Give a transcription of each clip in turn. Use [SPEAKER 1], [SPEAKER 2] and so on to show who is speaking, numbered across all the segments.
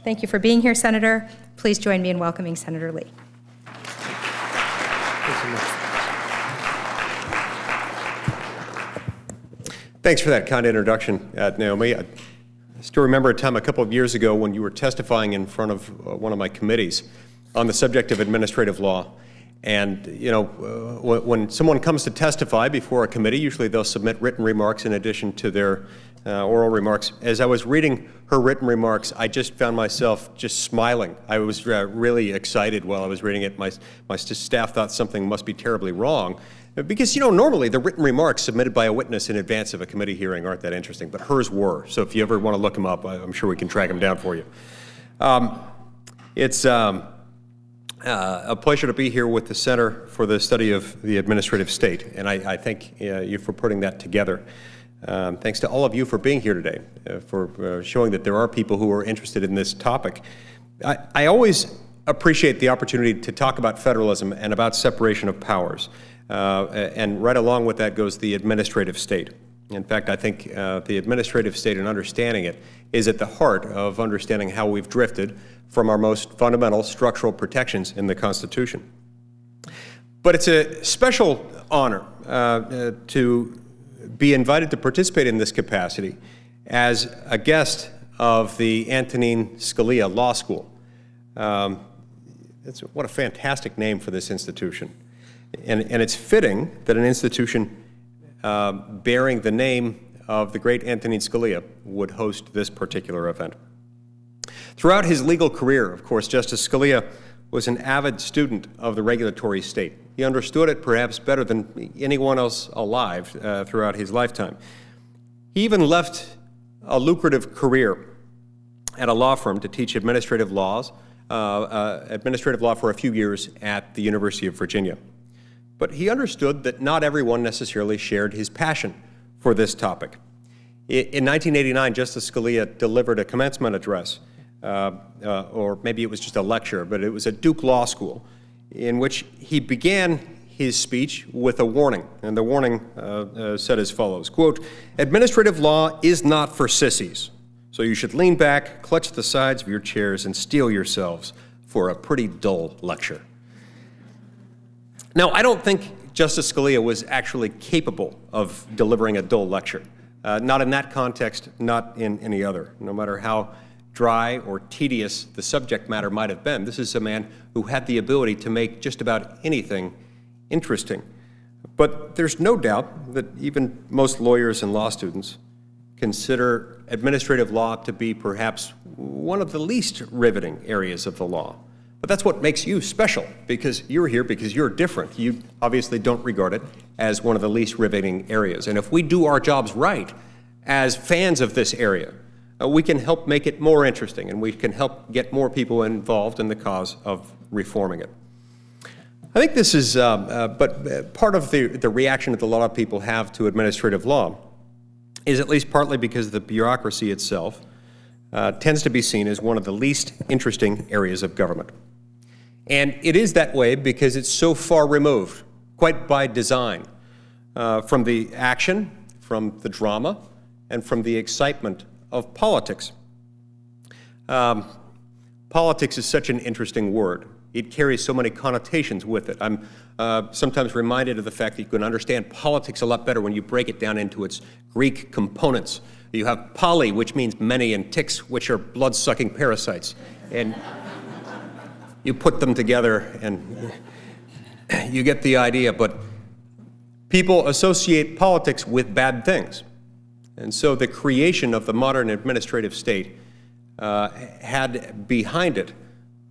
[SPEAKER 1] Thank you for being here, Senator. Please join me in welcoming Senator Lee.
[SPEAKER 2] Thanks for that kind introduction, Naomi. I still remember a time a couple of years ago when you were testifying in front of one of my committees on the subject of administrative law. And, you know, when someone comes to testify before a committee, usually they'll submit written remarks in addition to their oral remarks. As I was reading her written remarks, I just found myself just smiling. I was really excited while I was reading it. My staff thought something must be terribly wrong. Because, you know, normally the written remarks submitted by a witness in advance of a committee hearing aren't that interesting, but hers were. So if you ever want to look them up, I'm sure we can track them down for you. It's a pleasure to be here with the Center for the Study of the Administrative State, and I thank you for putting that together. Thanks to all of you for being here today, for showing that there are people who are interested in this topic. I always appreciate the opportunity to talk about federalism and about separation of powers. And right along with that goes the administrative state. In fact, I think the administrative state and understanding it is at the heart of understanding how we've drifted from our most fundamental structural protections in the Constitution. But it's a special honor to be invited to participate in this capacity as a guest of the Antonin Scalia Law School. What a fantastic name for this institution. And it's fitting that an institution bearing the name of the great Antonin Scalia would host this particular event. Throughout his legal career, of course, Justice Scalia was an avid student of the regulatory state. He understood it perhaps better than anyone else alive throughout his lifetime. He even left a lucrative career at a law firm to teach administrative law for a few years at the University of Virginia. But he understood that not everyone necessarily shared his passion for this topic. In 1989, Justice Scalia delivered a commencement address, or maybe it was just a lecture, but it was at Duke Law School, in which he began his speech with a warning. And the warning said as follows, quote, "Administrative law is not for sissies, so you should lean back, clutch the sides of your chairs, and steel yourselves for a pretty dull lecture." Now, I don't think Justice Scalia was actually capable of delivering a dull lecture. Not in that context, not in any other. No matter how dry or tedious the subject matter might have been, this is a man who had the ability to make just about anything interesting. But there's no doubt that even most lawyers and law students consider administrative law to be perhaps one of the least riveting areas of the law. But that's what makes you special, because you're here because you're different. You obviously don't regard it as one of the least riveting areas. And if we do our jobs right as fans of this area, we can help make it more interesting, and we can help get more people involved in the cause of reforming it. I think this is, but part of the reaction that a lot of people have to administrative law is at least partly because the bureaucracy itself tends to be seen as one of the least interesting areas of government. And it is that way because it's so far removed, quite by design, from the action, from the drama, and from the excitement of politics. Politics is such an interesting word. It carries so many connotations with it. I'm sometimes reminded of the fact that you can understand politics a lot better when you break it down into its Greek components. You have poly, which means many, and ticks, which are blood-sucking parasites. And you put them together and you get the idea. But people associate politics with bad things. And so the creation of the modern administrative state had behind it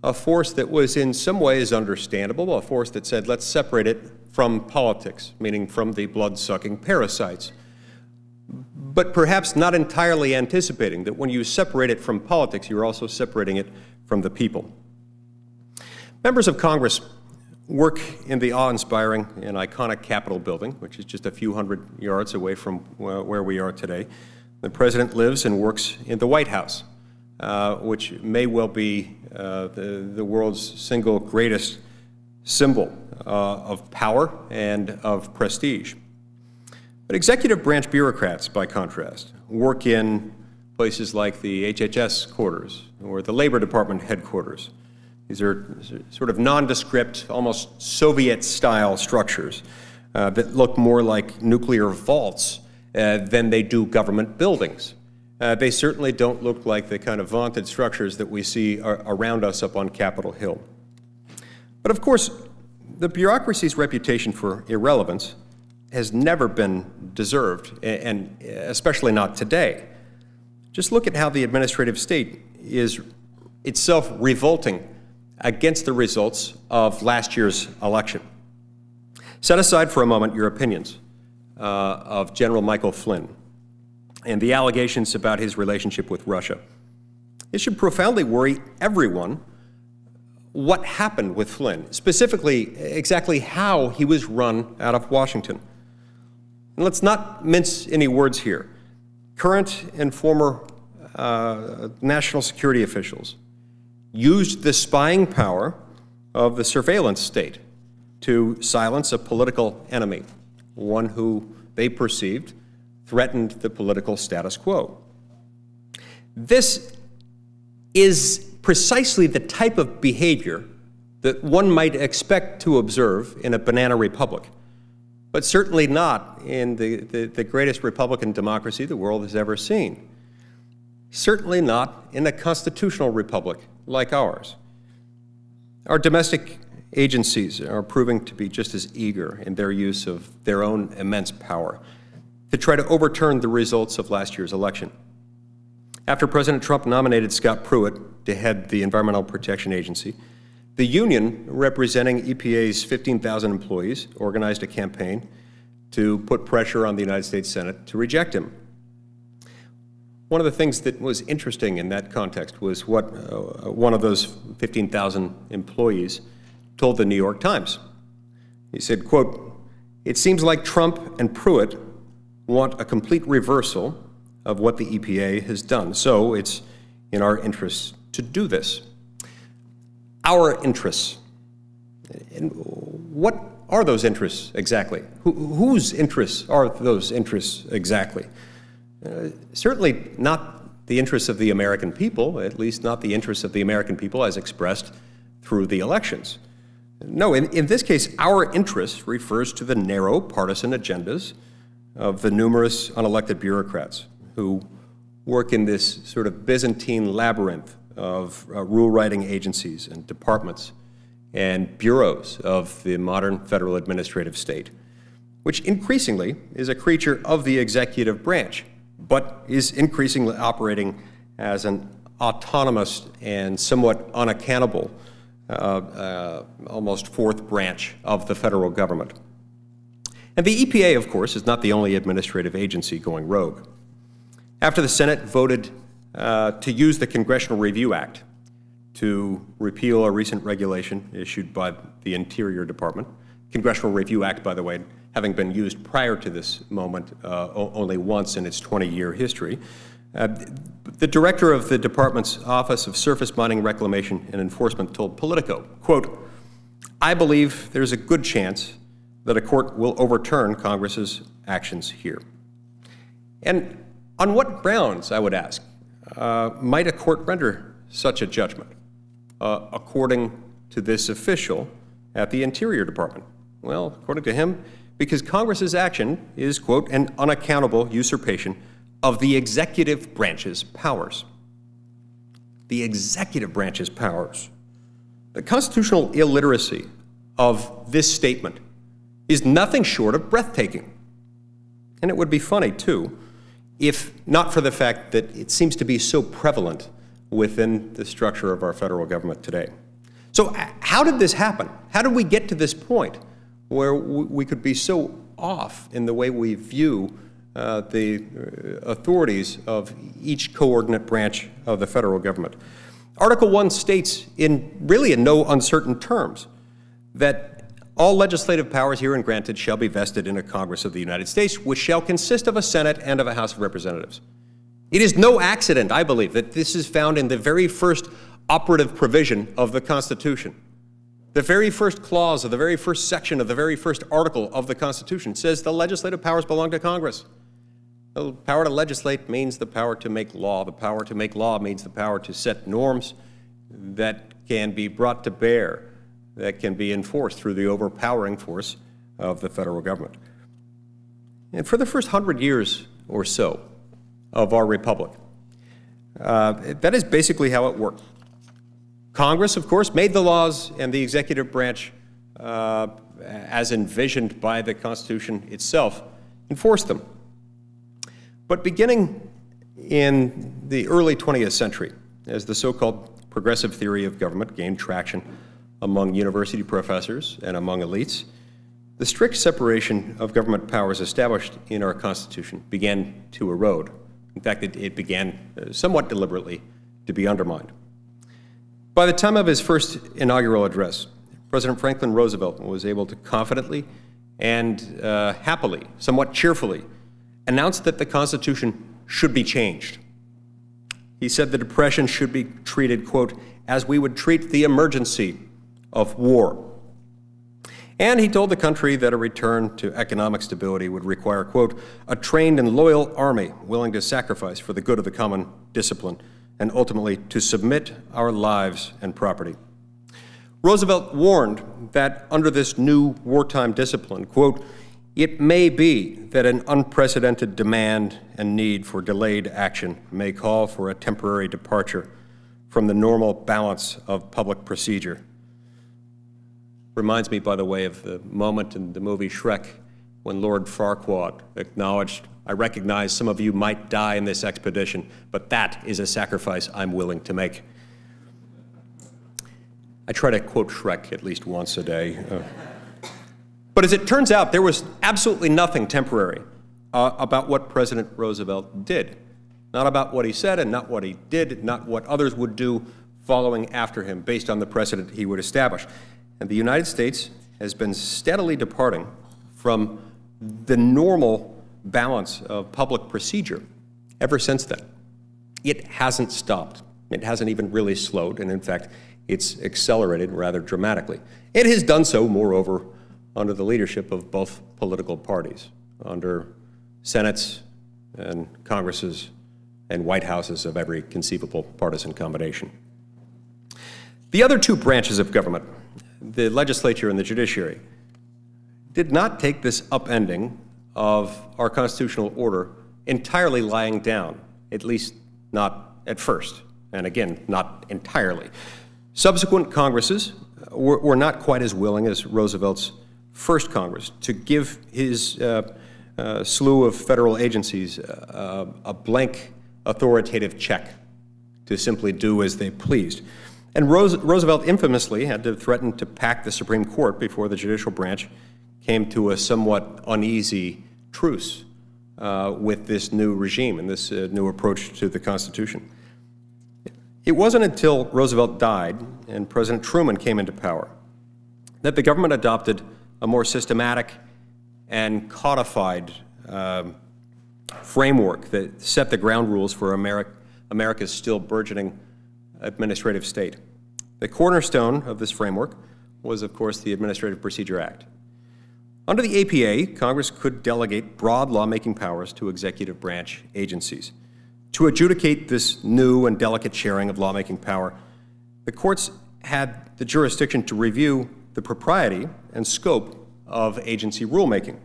[SPEAKER 2] a force that was in some ways understandable, a force that said, let's separate it from politics, meaning from the blood-sucking parasites. But perhaps not entirely anticipating that when you separate it from politics, you're also separating it from the people. Members of Congress work in the awe-inspiring and iconic Capitol building, which is just a few hundred yards away from where we are today. The President lives and works in the White House, which may well be the world's single greatest symbol of power and of prestige. But executive branch bureaucrats, by contrast, work in places like the HHS quarters or the Labor Department headquarters. These are sort of nondescript, almost Soviet-style structures that look more like nuclear vaults than they do government buildings. They certainly don't look like the kind of vaunted structures that we see around us up on Capitol Hill. But of course, the bureaucracy's reputation for irrelevance has never been deserved, and especially not today. Just look at how the administrative state is itself revolting against the results of last year's election. Set aside for a moment your opinions of General Michael Flynn and the allegations about his relationship with Russia. It should profoundly worry everyone what happened with Flynn, specifically exactly how he was run out of Washington. And let's not mince any words here. Current and former national security officials used the spying power of the surveillance state to silence a political enemy, one who they perceived threatened the political status quo. This is precisely the type of behavior that one might expect to observe in a banana republic, but certainly not in the greatest republican democracy the world has ever seen. Certainly not in a constitutional republic like ours. Our domestic agencies are proving to be just as eager in their use of their own immense power to try to overturn the results of last year's election. After President Trump nominated Scott Pruitt to head the Environmental Protection Agency, the union representing EPA's 15,000 employees organized a campaign to put pressure on the United States Senate to reject him. One of the things that was interesting in that context was what one of those 15,000 employees told the New York Times. He said, quote, "It seems like Trump and Pruitt want a complete reversal of what the EPA has done, so it's in our interests to do this." Our interests. And what are those interests exactly? Whose interests are those interests exactly? Certainly not the interests of the American people, at least not the interests of the American people as expressed through the elections. No, in this case, our interest refers to the narrow partisan agendas of the numerous unelected bureaucrats who work in this sort of Byzantine labyrinth of rule-writing agencies and departments and bureaus of the modern federal administrative state, which increasingly is a creature of the executive branch, but is increasingly operating as an autonomous and somewhat unaccountable, almost fourth branch of the federal government. And the EPA, of course, is not the only administrative agency going rogue. After the Senate voted to use the Congressional Review Act to repeal a recent regulation issued by the Interior Department, Congressional Review Act, by the way, having been used prior to this moment only once in its 20-year history, the director of the department's Office of Surface Mining Reclamation and Enforcement told Politico, quote, "I believe there's a good chance that a court will overturn Congress's actions here." And on what grounds, I would ask, might a court render such a judgment, according to this official at the Interior Department? Well, according to him, because Congress's action is, quote, "an unaccountable usurpation of the executive branch's powers." The executive branch's powers. The constitutional illiteracy of this statement is nothing short of breathtaking. And it would be funny, too, if not for the fact that it seems to be so prevalent within the structure of our federal government today. So how did this happen? How did we get to this point where we could be so off in the way we view the authorities of each coordinate branch of the federal government? Article 1 states really in no uncertain terms that all legislative powers herein granted shall be vested in a Congress of the United States, which shall consist of a Senate and of a House of Representatives. It is no accident, I believe, that this is found in the very first operative provision of the Constitution. The very first clause of the very first section of the very first article of the Constitution says the legislative powers belong to Congress. The power to legislate means the power to make law. The power to make law means the power to set norms that can be brought to bear, that can be enforced through the overpowering force of the federal government. And for the first 100 years or so of our republic, that is basically how it worked. Congress, of course, made the laws, and the executive branch, as envisioned by the Constitution itself, enforced them. But beginning in the early 20th century, as the so-called progressive theory of government gained traction among university professors and among elites, the strict separation of government powers established in our Constitution began to erode. In fact, it began somewhat deliberately to be undermined. By the time of his first inaugural address, President Franklin Roosevelt was able to confidently and happily, somewhat cheerfully, announce that the Constitution should be changed. He said the Depression should be treated, quote, as we would treat the emergency of war. And he told the country that a return to economic stability would require, quote, a trained and loyal army willing to sacrifice for the good of the common discipline and ultimately to submit our lives and property. Roosevelt warned that under this new wartime discipline, quote, it may be that an unprecedented demand and need for delayed action may call for a temporary departure from the normal balance of public procedure. Reminds me, by the way, of the moment in the movie Shrek when Lord Farquaad acknowledged, I recognize some of you might die in this expedition, but that is a sacrifice I'm willing to make. I try to quote Shrek at least once a day. But as it turns out, there was absolutely nothing temporary about what President Roosevelt did. Not about what he said and not what he did, not what others would do following after him based on the precedent he would establish. And the United States has been steadily departing from the normal balance of public procedure ever since then. It hasn't stopped. It hasn't even really slowed, and in fact, it's accelerated rather dramatically. It has done so, moreover, under the leadership of both political parties, under Senates and Congresses and White Houses of every conceivable partisan combination. The other two branches of government, the legislature and the judiciary, did not take this upending of our constitutional order entirely lying down, at least not at first, and again, not entirely. Subsequent Congresses were not quite as willing as Roosevelt's first Congress to give his slew of federal agencies a blank authoritative check to simply do as they pleased. And Roosevelt infamously had to threaten to pack the Supreme Court before the judicial branch came to a somewhat uneasy truce with this new regime and this new approach to the Constitution. It wasn't until Roosevelt died and President Truman came into power that the government adopted a more systematic and codified framework that set the ground rules for America's still burgeoning administrative state. The cornerstone of this framework was, of course, the Administrative Procedure Act. Under the APA, Congress could delegate broad lawmaking powers to executive branch agencies. To adjudicate this new and delicate sharing of lawmaking power, the courts had the jurisdiction to review the propriety and scope of agency rulemaking.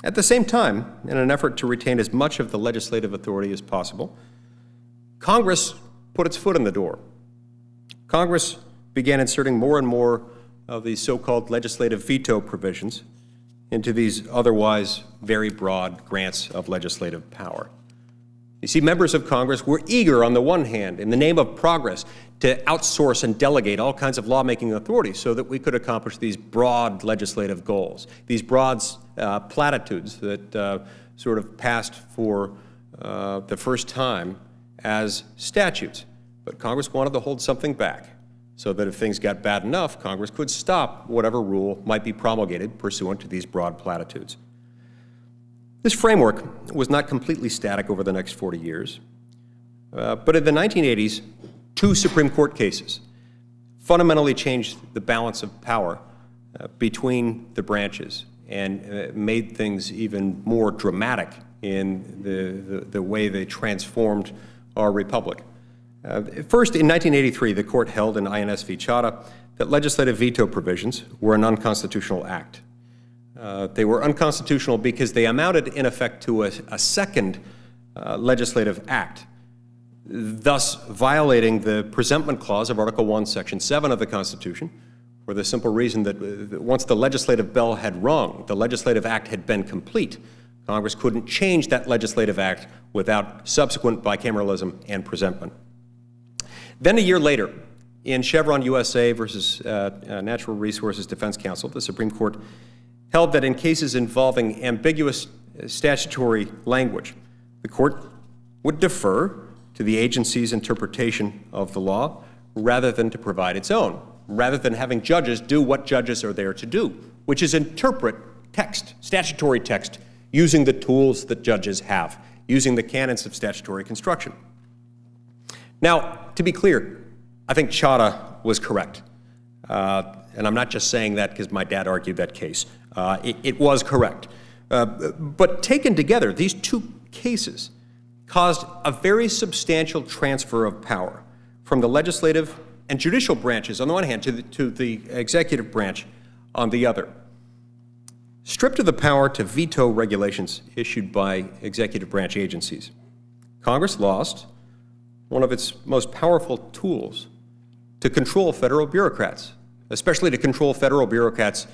[SPEAKER 2] At the same time, in an effort to retain as much of the legislative authority as possible, Congress put its foot in the door. Congress began inserting more and more of these so-called legislative veto provisions into these otherwise very broad grants of legislative power. You see, members of Congress were eager, on the one hand, in the name of progress, to outsource and delegate all kinds of lawmaking authority so that we could accomplish these broad legislative goals, these broad platitudes that sort of passed for the first time as statutes. But Congress wanted to hold something back so that if things got bad enough, Congress could stop whatever rule might be promulgated pursuant to these broad platitudes. This framework was not completely static over the next 40 years, but in the 1980s, two Supreme Court cases fundamentally changed the balance of power between the branches and made things even more dramatic in the way they transformed our republic. First, in 1983, the court held in INS v. Chadha that legislative veto provisions were an unconstitutional act. They were unconstitutional because they amounted, in effect, to a second legislative act, thus violating the presentment clause of Article 1, Section 7 of the Constitution, for the simple reason that once the legislative bell had rung, the legislative act had been complete. Congress couldn't change that legislative act without subsequent bicameralism and presentment. Then a year later, in Chevron USA versus Natural Resources Defense Council, the Supreme Court held that in cases involving ambiguous statutory language, the court would defer to the agency's interpretation of the law rather than to provide its own, rather than having judges do what judges are there to do, which is interpret text, statutory text, using the tools that judges have, using the canons of statutory construction. Now, to be clear, I think Chadha was correct. And I'm not just saying that because my dad argued that case. It was correct. But taken together, these two cases caused a very substantial transfer of power from the legislative and judicial branches on the one hand to the executive branch on the other. Stripped of the power to veto regulations issued by executive branch agencies, Congress lost one of its most powerful tools to control federal bureaucrats, especially to control federal bureaucrats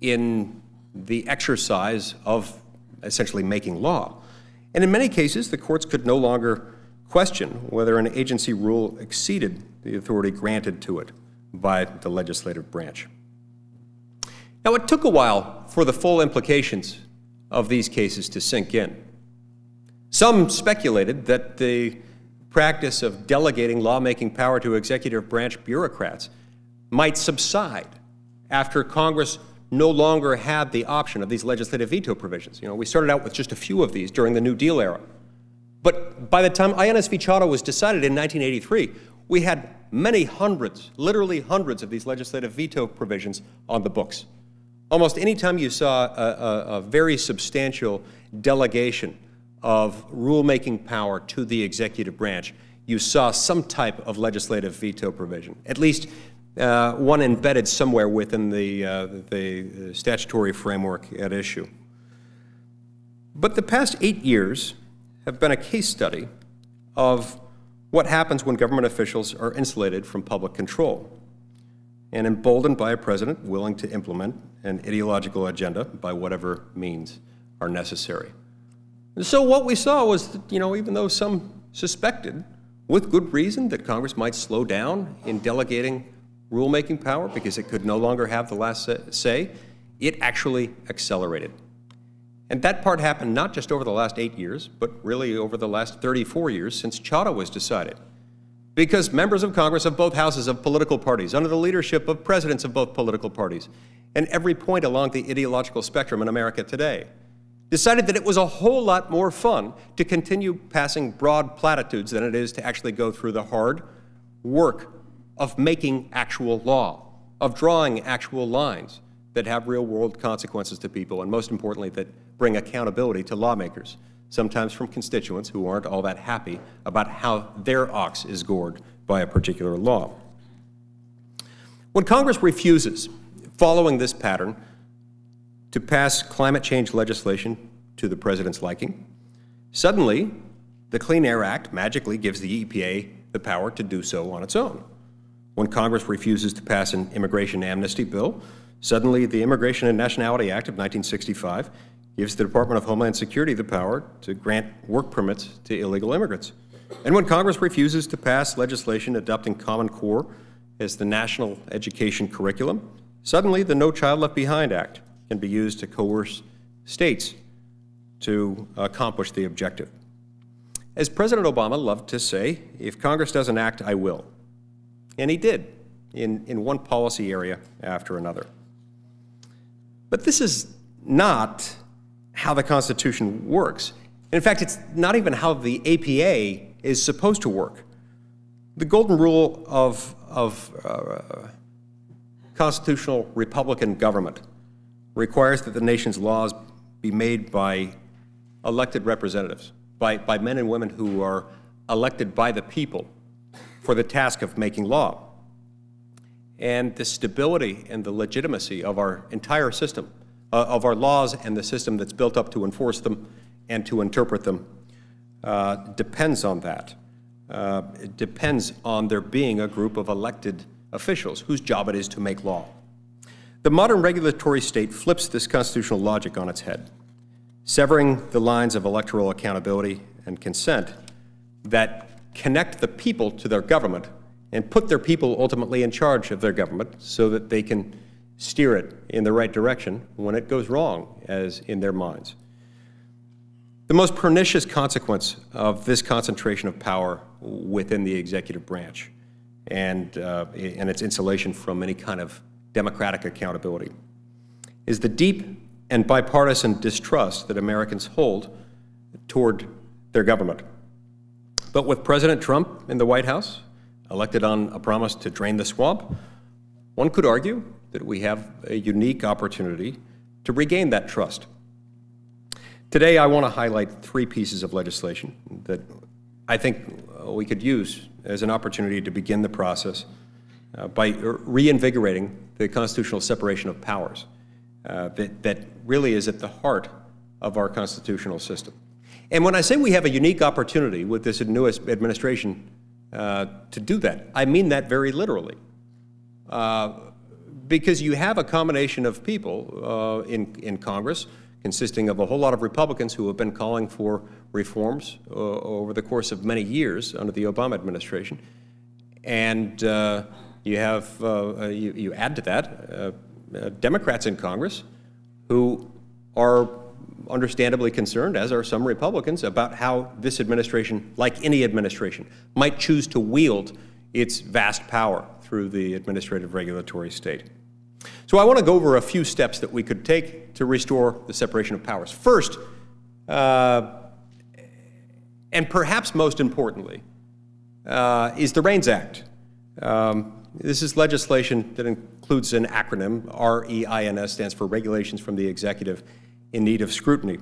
[SPEAKER 2] in the exercise of essentially making law. And in many cases, the courts could no longer question whether an agency rule exceeded the authority granted to it by the legislative branch. Now, it took a while for the full implications of these cases to sink in. Some speculated that the practice of delegating lawmaking power to executive branch bureaucrats might subside after Congress no longer had the option of these legislative veto provisions. You know, we started out with just a few of these during the New Deal era. But by the time INS v. Chadha was decided in 1983, we had many hundreds, literally hundreds of these legislative veto provisions on the books. Almost any time you saw a very substantial delegation of rulemaking power to the executive branch, you saw some type of legislative veto provision, at least one embedded somewhere within the statutory framework at issue. But the past 8 years have been a case study of what happens when government officials are insulated from public control and emboldened by a president willing to implement an ideological agenda by whatever means are necessary. And so what we saw was that, you know, even though some suspected, with good reason, that Congress might slow down in delegating rulemaking power because it could no longer have the last say, it actually accelerated. And that part happened not just over the last 8 years, but really over the last 34 years since Chadha was decided. Because members of Congress of both houses of political parties, under the leadership of presidents of both political parties, and every point along the ideological spectrum in America today, decided that it was a whole lot more fun to continue passing broad platitudes than it is to actually go through the hard work of making actual law, of drawing actual lines that have real-world consequences to people, and most importantly, that bring accountability to lawmakers, sometimes from constituents who aren't all that happy about how their ox is gored by a particular law. When Congress refuses, following this pattern, to pass climate change legislation to the president's liking, suddenly the Clean Air Act magically gives the EPA the power to do so on its own. When Congress refuses to pass an immigration amnesty bill, suddenly the Immigration and Nationality Act of 1965 gives the Department of Homeland Security the power to grant work permits to illegal immigrants. And when Congress refuses to pass legislation adopting Common Core as the national education curriculum, suddenly the No Child Left Behind Act can be used to coerce states to accomplish the objective. As President Obama loved to say, if Congress doesn't act, I will. And he did, in one policy area after another. But this is not how the Constitution works. In fact, it's not even how the APA is supposed to work. The golden rule of constitutional Republican government requires that the nation's laws be made by elected representatives, by men and women who are elected by the people for the task of making law. And the stability and the legitimacy of our entire system, of our laws and the system that's built up to enforce them and to interpret them, depends on that. It depends on there being a group of elected officials whose job it is to make law. The modern regulatory state flips this constitutional logic on its head, severing the lines of electoral accountability and consent that connect the people to their government and put their people ultimately in charge of their government so that they can steer it in the right direction when it goes wrong, as in their minds. The most pernicious consequence of this concentration of power within the executive branch and its insulation from any kind of democratic accountability is the deep and bipartisan distrust that Americans hold toward their government. But with President Trump in the White House, elected on a promise to drain the swamp, one could argue that we have a unique opportunity to regain that trust. Today, I want to highlight 3 pieces of legislation that I think we could use as an opportunity to begin the process by reinvigorating the constitutional separation of powers that really is at the heart of our constitutional system. And when I say we have a unique opportunity with this newest administration to do that, I mean that very literally. Because you have a combination of people in Congress consisting of a whole lot of Republicans who have been calling for reforms over the course of many years under the Obama administration. And you add to that Democrats in Congress who are understandably concerned, as are some Republicans, about how this administration, like any administration, might choose to wield its vast power through the administrative regulatory state. So I want to go over a few steps that we could take to restore the separation of powers. First, and perhaps most importantly, is the REINS Act. This is legislation that includes an acronym, REINS, stands for Regulations from the Executive in Need of Scrutiny.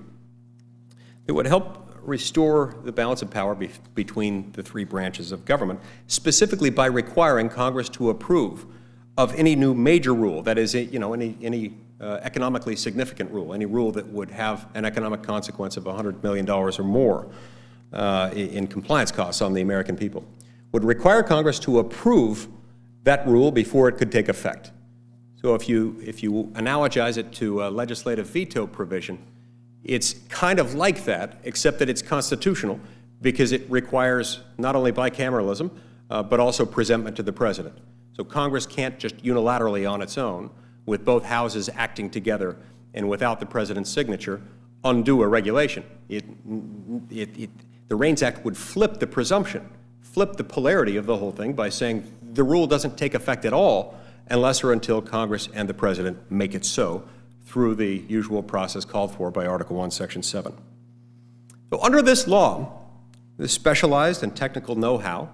[SPEAKER 2] It would help restore the balance of power between the 3 branches of government, specifically by requiring Congress to approve of any new major rule, that is, any economically significant rule, any rule that would have an economic consequence of $100 million or more in compliance costs on the American people, would require Congress to approve that rule before it could take effect. So if you analogize it to a legislative veto provision, it's kind of like that, except that it's constitutional because it requires not only bicameralism, but also presentment to the president. So Congress can't just unilaterally on its own, with both houses acting together and without the president's signature, undo a regulation. The REINS Act would flip the presumption, flip the polarity of the whole thing by saying the rule doesn't take effect at all unless or until Congress and the president make it so through the usual process called for by Article 1, Section 7. So under this law, the specialized and technical know-how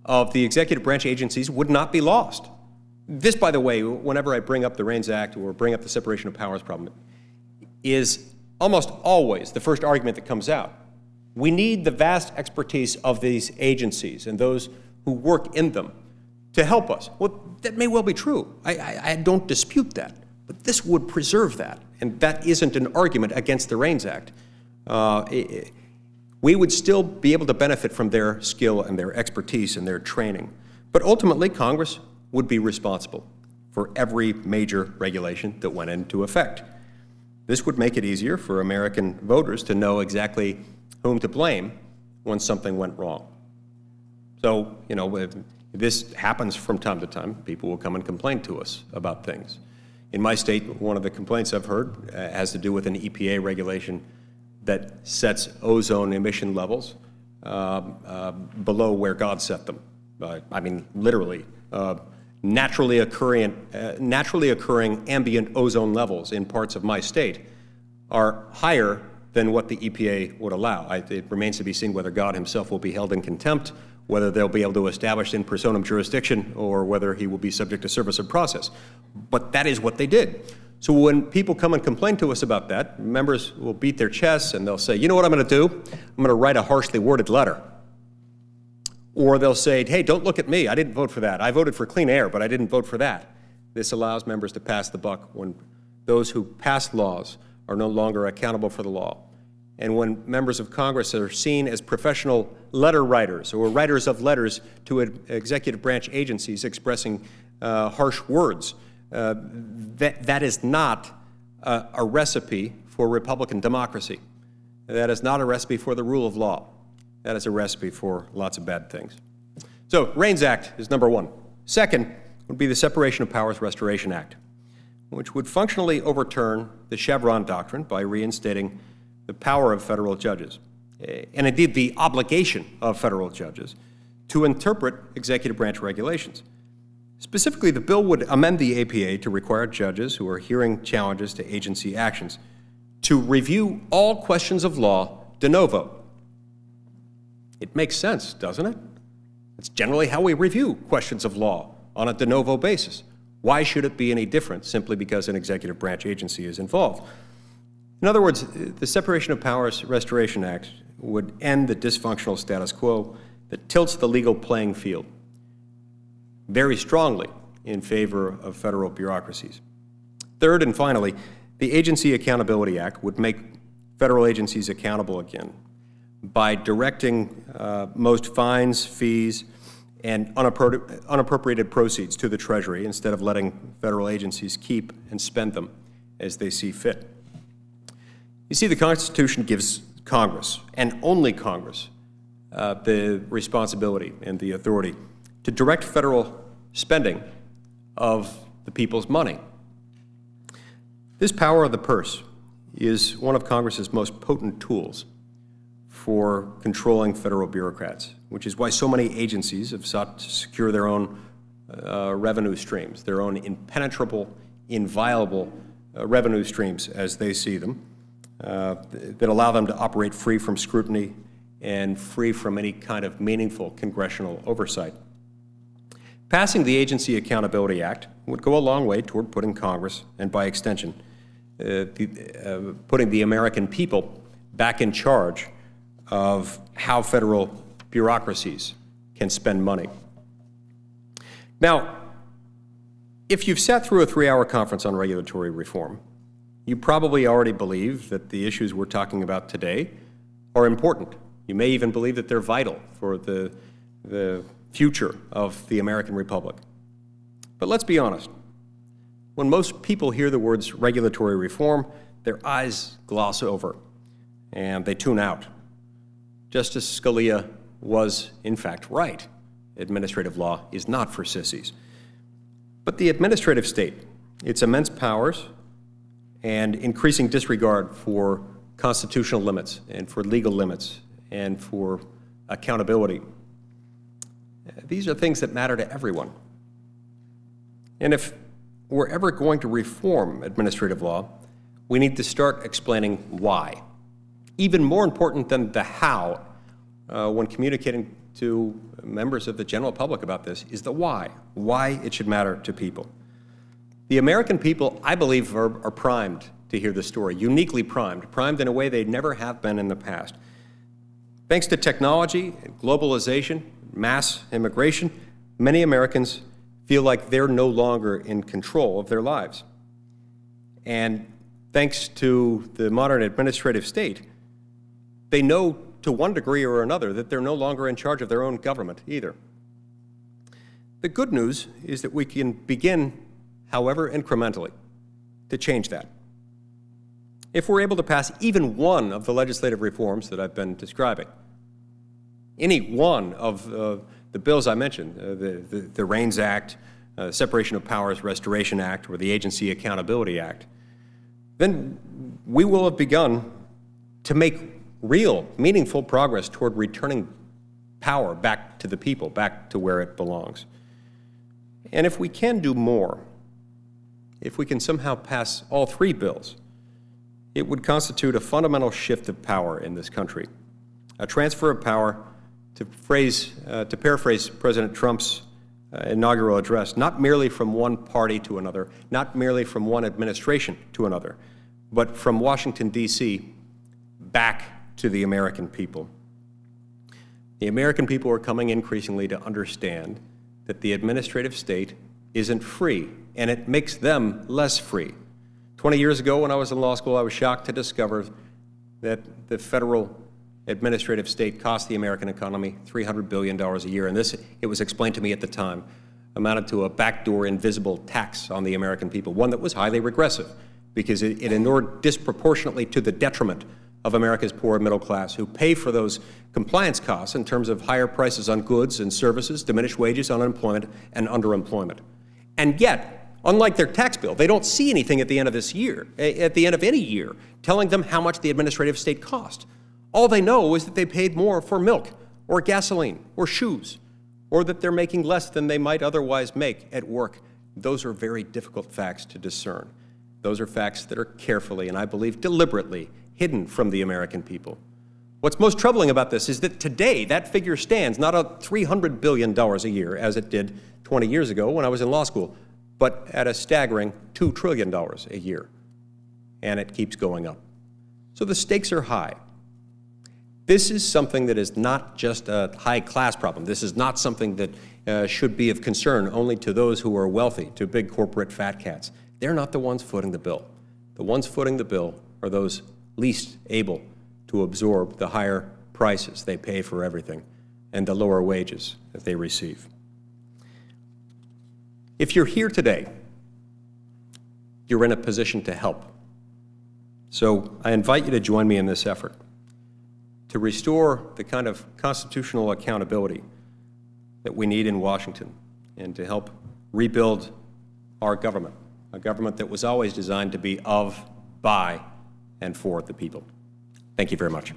[SPEAKER 2] of the executive branch agencies would not be lost. This, by the way, whenever I bring up the REINS Act or bring up the separation of powers problem, is almost always the first argument that comes out. We need the vast expertise of these agencies and those who work in them to help us. Well, that may well be true. I don't dispute that. But this would preserve that, and that isn't an argument against the REINS Act. We would still be able to benefit from their skill and their expertise and their training. But ultimately, Congress would be responsible for every major regulation that went into effect. This would make it easier for American voters to know exactly whom to blame when something went wrong. So, this happens from time to time. People will come and complain to us about things. In my state, one of the complaints I've heard has to do with an EPA regulation that sets ozone emission levels below where God set them. I mean, literally, naturally occurring ambient ozone levels in parts of my state are higher than what the EPA would allow. It remains to be seen whether God himself will be held in contempt, whether they'll be able to establish in personam jurisdiction, or whether he will be subject to service of process. But that is what they did. So when people come and complain to us about that, members will beat their chests and they'll say, you know what I'm going to do? I'm going to write a harshly worded letter. Or they'll say, hey, don't look at me. I didn't vote for that. I voted for clean air, but I didn't vote for that. This allows members to pass the buck when those who pass laws are no longer accountable for the law. And when members of Congress are seen as professional letter writers or writers of letters to executive branch agencies expressing harsh words, that is not a recipe for Republican democracy. That is not a recipe for the rule of law. That is a recipe for lots of bad things. So, REINS Act is number one. Second would be the Separation of Powers Restoration Act, which would functionally overturn the Chevron doctrine by reinstating the power of federal judges, and indeed the obligation of federal judges to interpret executive branch regulations. Specifically, the bill would amend the APA to require judges who are hearing challenges to agency actions to review all questions of law de novo. It makes sense, doesn't it? It's generally how we review questions of law, on a de novo basis. Why should it be any different simply because an executive branch agency is involved? In other words, the Separation of Powers Restoration Act would end the dysfunctional status quo that tilts the legal playing field very strongly in favor of federal bureaucracies. Third and finally, the Agency Accountability Act would make federal agencies accountable again by directing most fines, fees, and unappropriated proceeds to the Treasury instead of letting federal agencies keep and spend them as they see fit. You see, the Constitution gives Congress, and only Congress, the responsibility and the authority to direct federal spending of the people's money. This power of the purse is one of Congress's most potent tools for controlling federal bureaucrats, which is why so many agencies have sought to secure their own revenue streams, their own impenetrable, inviolable revenue streams as they see them, that allow them to operate free from scrutiny and free from any kind of meaningful congressional oversight. Passing the Agency Accountability Act would go a long way toward putting Congress, and by extension, putting the American people back in charge of how federal bureaucracies can spend money. Now, if you've sat through a 3-hour conference on regulatory reform, you probably already believe that the issues we're talking about today are important. You may even believe that they're vital for the future of the American Republic. But let's be honest. When most people hear the words regulatory reform, their eyes gloss over and they tune out. Justice Scalia was, in fact, right. Administrative law is not for sissies. But the administrative state, its immense powers and increasing disregard for constitutional limits and for legal limits and for accountability, these are things that matter to everyone. And if we're ever going to reform administrative law, we need to start explaining why. Even more important than the how when communicating to members of the general public about this is the why it should matter to people. The American people, I believe, are primed to hear this story, uniquely primed in a way they never have been in the past. Thanks to technology, globalization, mass immigration, many Americans feel like they're no longer in control of their lives. And thanks to the modern administrative state, they know to one degree or another that they're no longer in charge of their own government either. The good news is that we can begin, however incrementally, to change that. If we're able to pass even one of the legislative reforms that I've been describing, any one of the bills I mentioned, the REINS Act, Separation of Powers Restoration Act, or the Agency Accountability Act, then we will have begun to make real, meaningful progress toward returning power back to the people, back to where it belongs. And if we can do more, if we can somehow pass all 3 bills, it would constitute a fundamental shift of power in this country, a transfer of power, to paraphrase President Trump's inaugural address, not merely from one party to another, not merely from one administration to another, but from Washington, D.C. back to the American people. The American people are coming increasingly to understand that the administrative state isn't free, and it makes them less free. 20 years ago, when I was in law school, I was shocked to discover that the federal administrative state cost the American economy $300 billion a year, and this, it was explained to me at the time, amounted to a backdoor invisible tax on the American people, one that was highly regressive because it inured disproportionately to the detriment of America's poor middle class, who pay for those compliance costs in terms of higher prices on goods and services, diminished wages, unemployment, and underemployment. And yet, unlike their tax bill, they don't see anything at the end of this year, at the end of any year, telling them how much the administrative state cost. All they know is that they paid more for milk or gasoline or shoes, or that they're making less than they might otherwise make at work. Those are very difficult facts to discern. Those are facts that are carefully, and I believe deliberately, hidden from the American people. What's most troubling about this is that today that figure stands not at $300 billion a year, as it did 20 years ago when I was in law school, but at a staggering $2 trillion a year. And it keeps going up. So the stakes are high. This is something that is not just a high-class problem. This is not something that should be of concern only to those who are wealthy, to big corporate fat cats. They're not the ones footing the bill. The ones footing the bill are those least able to absorb the higher prices they pay for everything and the lower wages that they receive. If you're here today, you're in a position to help. So I invite you to join me in this effort to restore the kind of constitutional accountability that we need in Washington and to help rebuild our government, a government that was always designed to be of, by, and for the people. Thank you very much.